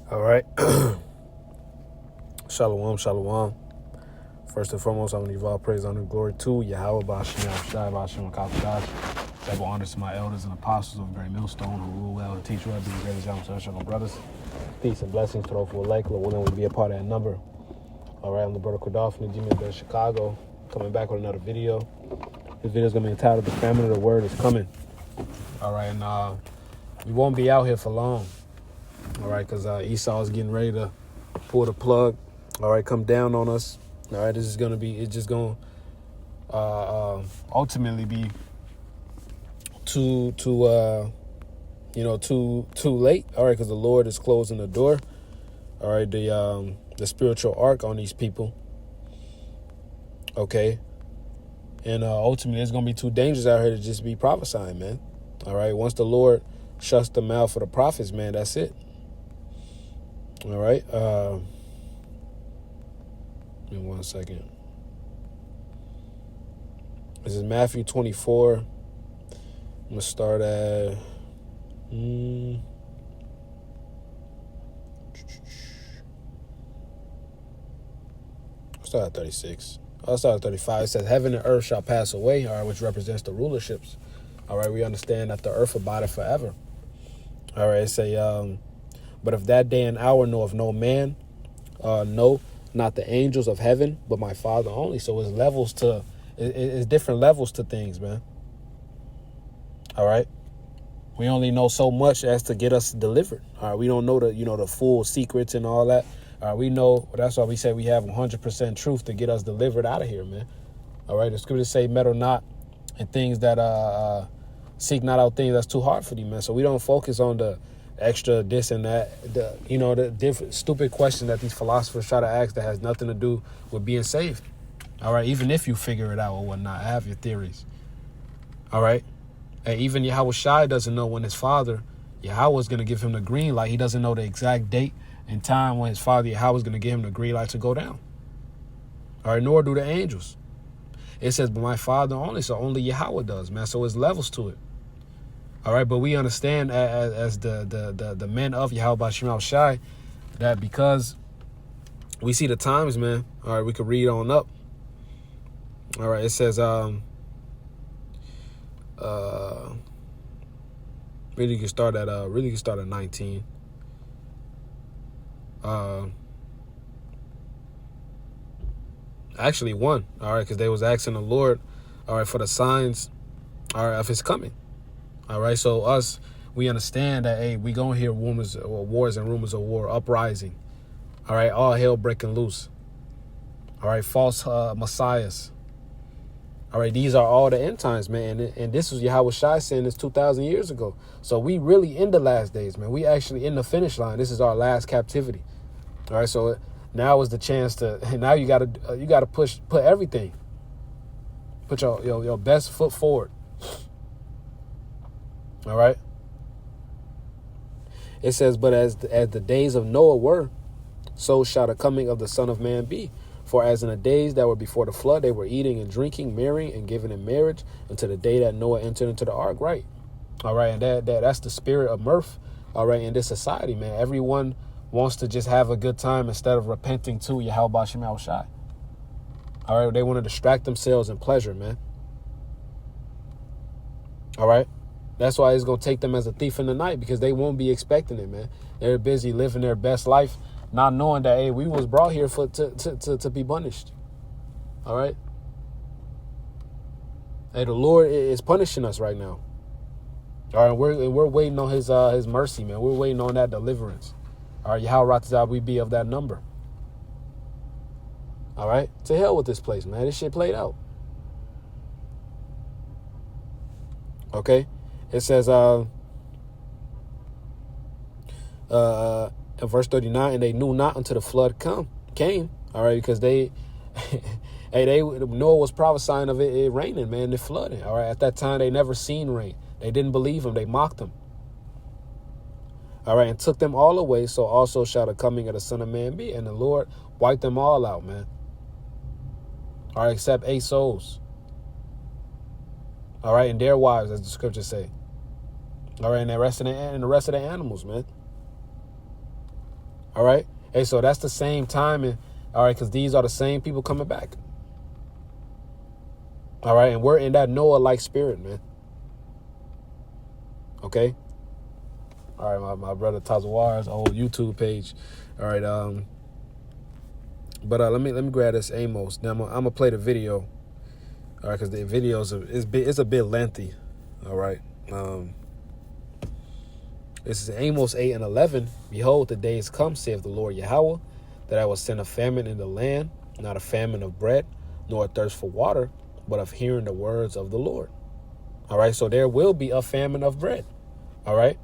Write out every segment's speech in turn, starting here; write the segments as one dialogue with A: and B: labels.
A: All right. Shalom, shalom. First and foremost, I want to give all praise, honor, and glory to Yahweh, Ba'ashem, Shai, Ba'ashem, Kakadash. Double honors to my elders and apostles of the great millstone who rule well and teach well, be the greatest Yahweh, brothers. Peace and blessings to those who would like, Lord willing, we be a part of that number. All right, I'm the brother Kardolph from the G-Man Chicago, coming back with another video. This video is going to be entitled, The Famine of the Word is Coming. All right, and we won't be out here for long. All right, because Esau is getting ready to pull the plug. All right, come down on us. All right, this is going to be, it's just going to ultimately be too late. All right, because the Lord is closing the door. All right, the spiritual arc on these people. Okay. And ultimately, it's going to be too dangerous out here to just be prophesying, man. All right, once the Lord shuts the mouth of the prophets, man, that's it. All right. Give me 1 second. This is Matthew 24. I'm going to start at... I'll start at 36. I'll start at 35. It says, heaven and earth shall pass away, all right, which represents the rulerships. All right, we understand that the earth abideth forever. All right, it say, but if that day and hour knoweth no man, no, not the angels of heaven, but my Father only. So it's levels to, it's different levels to things, man. All right. We only know so much as to get us delivered. All right. We don't know the full secrets and all that. All right. We know, that's why we say we have 100% truth to get us delivered out of here, man. All right. The scriptures say, meddle not in things that, seek not out things that's too hard for thee, man. So we don't focus on the extra this and that, the different stupid question that these philosophers try to ask that has nothing to do with being saved. All right, even if you figure it out or whatnot, have your theories. All right, and even Yahweh Shai doesn't know when his father Yahweh is going to give him the green light. He doesn't know the exact date and time when his father Yahweh is going to give him the green light to go down. All right, nor do the angels. It says, but my Father only, so only Yahweh does, man. So it's levels to it. All right, but we understand as the men of Yahweh Ba'ashem Shai that because we see the times, man. All right, we could read on up. All right, it says really can start at 19. Actually 1. All right, because they was asking the Lord, all right, for the signs, all right, of his coming. All right, so we understand that, hey, we gonna hear rumors of wars and rumors of war, uprising. All right, all hell breaking loose. All right, false messiahs. All right, these are all the end times, man. And this was Yahweh Shai saying this 2,000 years ago. So we really in the last days, man. We actually in the finish line. This is our last captivity. All right, so now is the chance to. Now you gotta put everything. Put your best foot forward. All right. It says, but as the days of Noah were, so shall the coming of the Son of Man be. For as in the days that were before the flood, they were eating and drinking, marrying and giving in marriage until the day that Noah entered into the ark. Right. All right. And that's the spirit of mirth. All right. In this society, man, everyone wants to just have a good time instead of repenting to Yahweh Ba'ashem Shai. All right. They want to distract themselves in pleasure, man. All right. That's why it's going to take them as a thief in the night, because they won't be expecting it, man. They're busy living their best life, not knowing that, hey, we was brought here to be punished. All right. Hey, the Lord is punishing us right now. All right. We're waiting on his mercy, man. We're waiting on that deliverance. All right. Yahweh Ratazah, we be of that number. All right. To hell with this place, man. This shit played out. Okay. It says, in verse 39, and they knew not until the flood came. All right, because Noah was prophesying of it raining, man, it flooding. All right, at that time they never seen rain. They didn't believe him. They mocked him. All right, and took them all away. So also shall the coming of the Son of Man be, and the Lord wiped them all out, man. All right, except 8 souls. All right, and their wives, as the scriptures say. All right, and the rest of the animals, man. All right. Hey, so that's the same timing. All right, because these are the same people coming back. All right, and we're in that Noah-like spirit, man. Okay. All right, my brother Tazawar's old YouTube page. All right, but let me grab this Amos. Now I'm gonna play the video. All right, because the video is a bit lengthy. All right. This is Amos 8:11. Behold, the days come, saith the Lord Yahweh, that I will send a famine in the land, not a famine of bread, nor a thirst for water, but of hearing the words of the Lord. All right, so there will be a famine of bread. All right.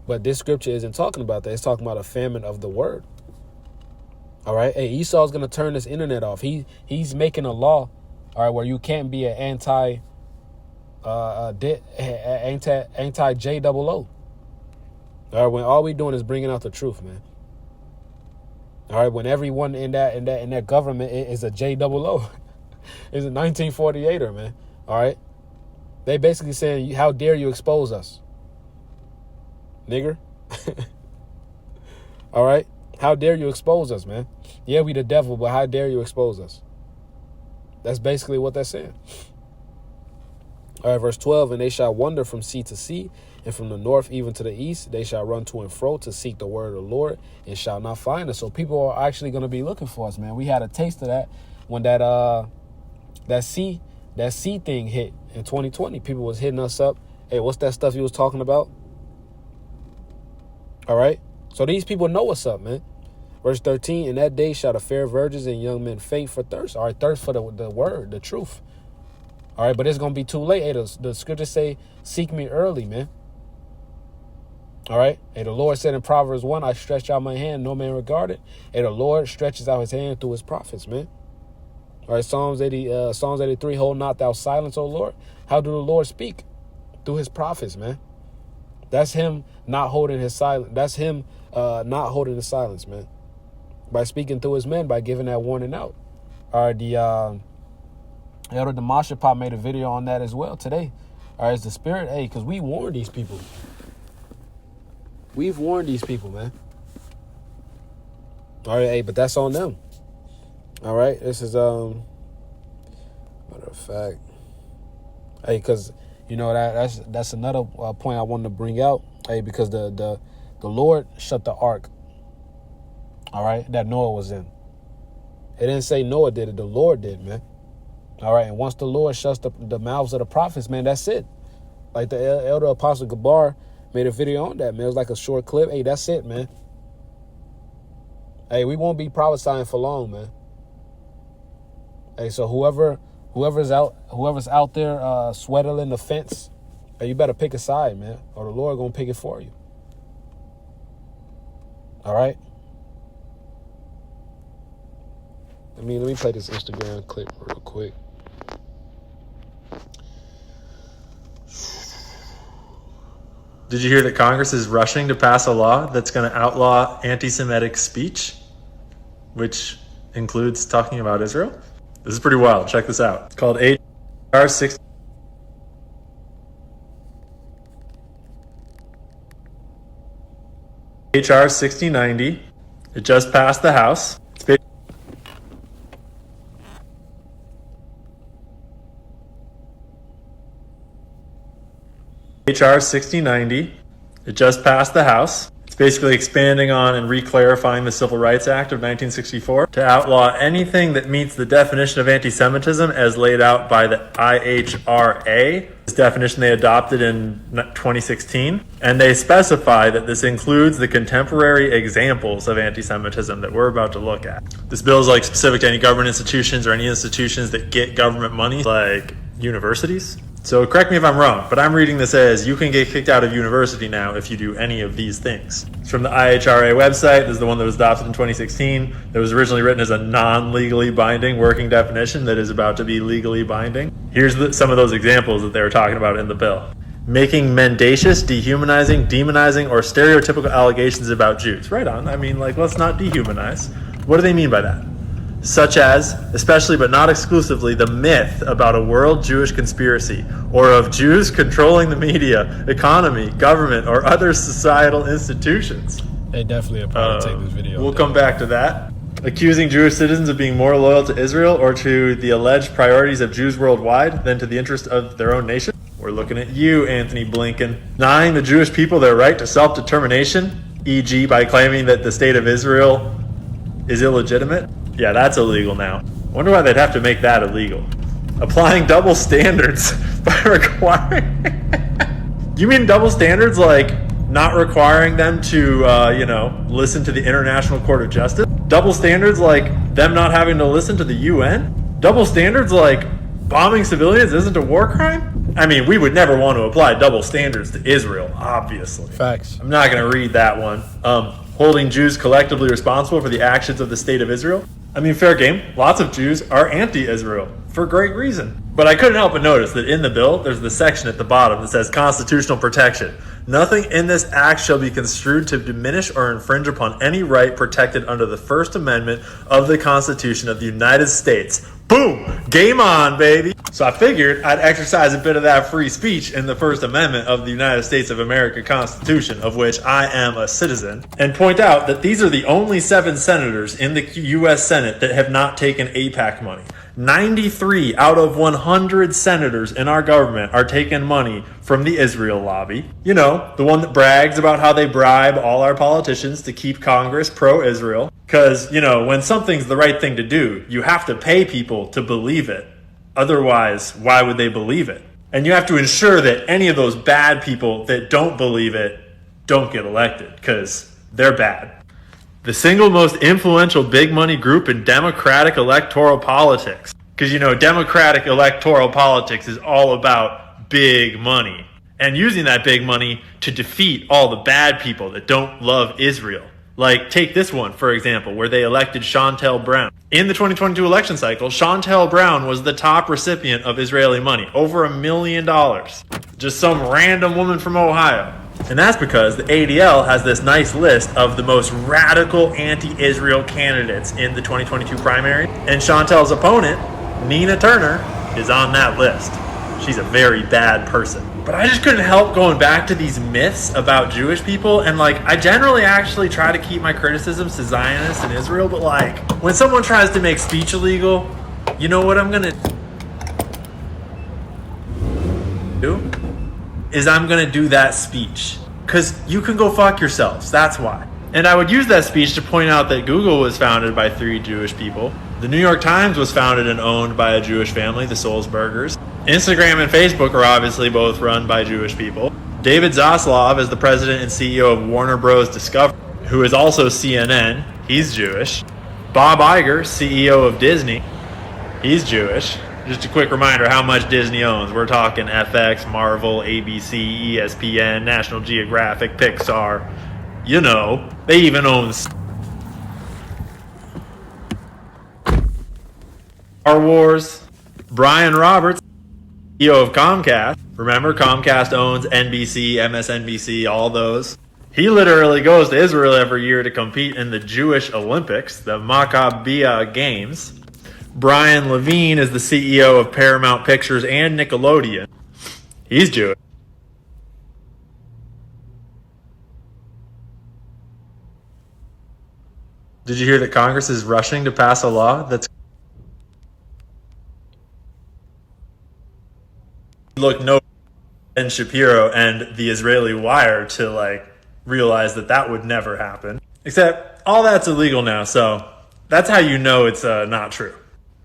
A: But this scripture isn't talking about that. It's talking about a famine of the word. All right. Hey, Esau's going to turn this internet off. He's making a law, all right, where you can't be an anti JOO. All right, when all we doing is bringing out the truth, man. All right, when everyone in that government is a JOO, is a 1948er, man. All right. They basically saying, how dare you expose us, nigger? All right. How dare you expose us, man? Yeah, we the devil, but how dare you expose us? That's basically what they're saying. All right, verse 12, and they shall wander from sea to sea, and from the north even to the east. They shall run to and fro to seek the word of the Lord, and shall not find us. So people are actually going to be looking for us, man. We had a taste of that when that sea thing hit in 2020. People was hitting us up. Hey, what's that stuff you was talking about? All right. So these people know what's up, man. Verse 13, in that day shall the fair virgins and young men faint for thirst. All right, thirst for the word, the truth. All right, but it's going to be too late. Hey, the scriptures say, seek me early, man. All right. Hey, the Lord said in Proverbs 1, I stretched out my hand, no man regarded. Hey, the Lord stretches out his hand through his prophets, man. All right, Psalms 83, hold not thou silence, O Lord. How do the Lord speak? Through his prophets, man. That's him not holding his silence. That's him not holding his silence, man. By speaking through his men, by giving that warning out. All right, the Elder Demashapop made a video on that as well today. All right, it's the spirit. Hey, because we warned these people. We've warned these people, man. All right, hey, but that's on them. All right, this is matter of fact. Hey, because you know that's another point I wanted to bring out. Hey, because the Lord shut the ark. All right, that Noah was in. It didn't say Noah did it. The Lord did, man. All right, and once the Lord shuts the mouths of the prophets, man, that's it. Like the Elder Apostle Gabar made a video on that, man. It was like a short clip. Hey, that's it, man. Hey, we won't be prophesying for long, man. Hey, so whoever's out there sweating the fence, hey, you better pick a side, man, or the Lord gonna pick it for you. All right. Let me play this Instagram clip real quick.
B: Did you hear that Congress is rushing to pass a law that's going to outlaw anti-Semitic speech, which includes talking about Israel? This is pretty wild. Check this out. It's called HR 60. HR 6090. It just passed the House. HR 6090. It just passed the House. It's basically expanding on and re-clarifying the Civil Rights Act of 1964 to outlaw anything that meets the definition of anti-Semitism as laid out by the IHRA. This definition they adopted in 2016. And they specify that this includes the contemporary examples of anti-Semitism that we're about to look at. This bill is like specific to any government institutions or any institutions that get government money, like universities. So correct me if I'm wrong, but I'm reading this as you can get kicked out of university now if you do any of these things. It's from the IHRA website. This is the one that was adopted in 2016. That was originally written as a non-legally binding working definition that is about to be legally binding. Here's some of those examples that they were talking about in the bill. Making mendacious, dehumanizing, demonizing, or stereotypical allegations about Jews. Right on. I mean, like, let's not dehumanize. What do they mean by that? Such as, especially but not exclusively, the myth about a world Jewish conspiracy, or of Jews controlling the media, economy, government, or other societal institutions.
A: Hey, definitely a part to take this video.
B: We'll come back to that. Accusing Jewish citizens of being more loyal to Israel or to the alleged priorities of Jews worldwide than to the interest of their own nation. We're looking at you, Anthony Blinken. Denying the Jewish people their right to self-determination, e.g. by claiming that the state of Israel is illegitimate. Yeah, that's illegal now. Wonder why they'd have to make that illegal. Applying double standards by requiring... You mean double standards like not requiring them to, listen to the International Court of Justice? Double standards like them not having to listen to the UN? Double standards like bombing civilians isn't a war crime? I mean, we would never want to apply double standards to Israel, obviously.
A: Facts.
B: I'm not going to read that one. Holding Jews collectively responsible for the actions of the state of Israel. I mean, fair game. Lots of Jews are anti-Israel for great reason. But I couldn't help but notice that in the bill, there's the section at the bottom that says constitutional protection. Nothing in this act shall be construed to diminish or infringe upon any right protected under the First Amendment of the Constitution of the United States. Boom! Game on, baby! So I figured I'd exercise a bit of that free speech in the First Amendment of the United States of America Constitution, of which I am a citizen, and point out that these are the only 7 senators in the U.S. Senate that have not taken AIPAC money. 93 out of 100 senators in our government are taking money from the Israel lobby. You know, the one that brags about how they bribe all our politicians to keep Congress pro-Israel. Because, when something's the right thing to do, you have to pay people to believe it. Otherwise, why would they believe it? And you have to ensure that any of those bad people that don't believe it don't get elected, because they're bad. The single most influential big money group in Democratic electoral politics. Because, Democratic electoral politics is all about big money. And using that big money to defeat all the bad people that don't love Israel. Like, take this one, for example, where they elected Chantel Brown. In the 2022 election cycle, Chantel Brown was the top recipient of Israeli money. Over $1 million. Just some random woman from Ohio. And that's because the ADL has this nice list of the most radical anti-Israel candidates in the 2022 primary. And Chantel's opponent, Nina Turner, is on that list. She's a very bad person. But I just couldn't help going back to these myths about Jewish people. And I generally actually try to keep my criticisms to Zionists and Israel. But when someone tries to make speech illegal, you know what I'm going to do? Is I'm going to do that speech. Because you can go fuck yourselves. That's why. And I would use that speech to point out that Google was founded by 3 Jewish people. The New York Times was founded and owned by a Jewish family, the Sulzbergers. Instagram and Facebook are obviously both run by Jewish people. David Zaslav is the president and CEO of Warner Bros. Discovery, who is also CNN. He's Jewish. Bob Iger, CEO of Disney. He's Jewish. Just a quick reminder how much Disney owns. We're talking FX, Marvel, ABC, ESPN, National Geographic, Pixar. They even own Star Wars. Brian Roberts, CEO of Comcast. Remember, Comcast owns NBC, MSNBC, all those. He literally goes to Israel every year to compete in the Jewish Olympics, the Maccabiah Games. Brian Levine is the CEO of Paramount Pictures and Nickelodeon. He's Jewish. Did you hear that Congress is rushing to pass a law that's look no Ben Shapiro and the Israeli Wire to realize that would never happen. Except all that's illegal now, so that's how you know it's not true.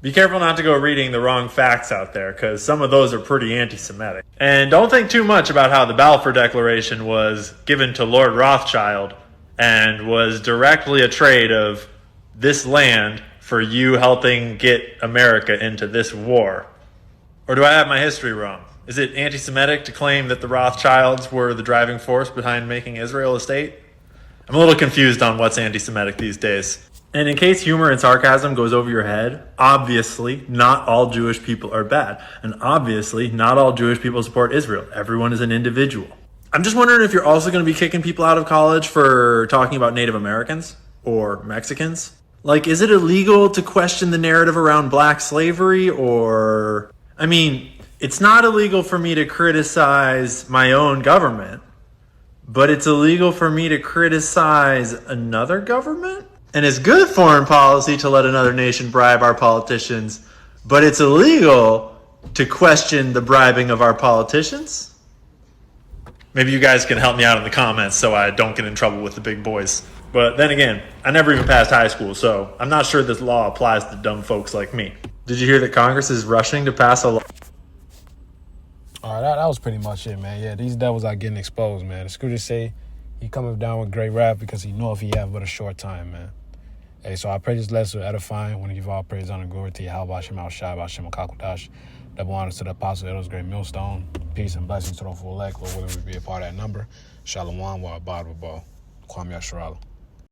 B: Be careful not to go reading the wrong facts out there, because some of those are pretty anti-Semitic. And don't think too much about how the Balfour Declaration was given to Lord Rothschild and was directly a trade of this land for you helping get America into this war. Or do I have my history wrong? Is it anti-Semitic to claim that the Rothschilds were the driving force behind making Israel a state? I'm a little confused on what's anti-Semitic these days. And in case humor and sarcasm goes over your head, obviously not all Jewish people are bad. And obviously not all Jewish people support Israel. Everyone is an individual. I'm just wondering if you're also going to be kicking people out of college for talking about Native Americans or Mexicans. Is it illegal to question the narrative around black slavery? Or, it's not illegal for me to criticize my own government, but it's illegal for me to criticize another government? And it's good foreign policy to let another nation bribe our politicians, but it's illegal to question the bribing of our politicians? Maybe you guys can help me out in the comments so I don't get in trouble with the big boys. But then again, I never even passed high school, so I'm not sure this law applies to dumb folks like me. Did you hear that Congress is rushing to pass a law?
A: All right, that was pretty much it, man. Yeah, these devils are getting exposed, man. The scriptures say he coming down with great wrath because he know if he have but a short time, man. Hey, so I pray this lesson edifying. I want to give all praise, honor, and glory to Yahweh, Shem Shai, Shem Kakodash. Double honors to the apostle, those great millstone. Peace and blessings to the full elect. Lord willing, we be a part of that number. Shalom, wa abad wa ba. Kwame Yasharala.